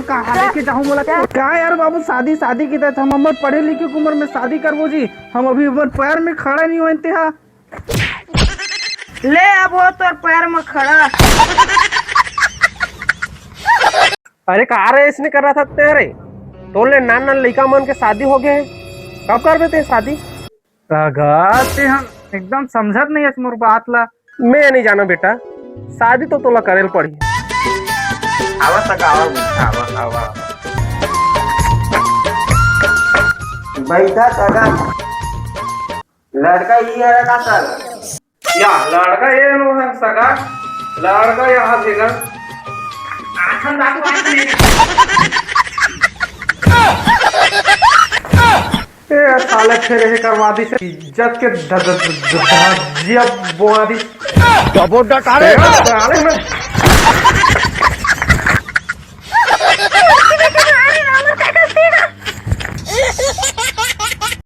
बोल कहाँ लेके जाऊँ बोला क्या यार बाबू शादी शादी की तरह हम अमर पढ़े लिखे की उम्र में शादी करबो जी। हम अभी उम्र पैर में खड़ा नहीं हुए थे। ले अब हो तोर पैर में खड़ा। अरे कहा रे इसने कर रहा था तेरे तो ले नान नान लड़का मन के शादी हो गए। कब कर देते शादी? सगाते हम एकदम समझत नहीं है मोर बात ला। मैं नहीं जाना बेटा, शादी तो तोला करेल पड़ी। आवा सका आवा आवा बैठा सगा लड़का ही है का सर या लड़का ये नो है सगा लड़का यहाँ देगा ए साले फिर रहे करवा दी से इज्जत के धजिया बोआ दी। डबो डटारे।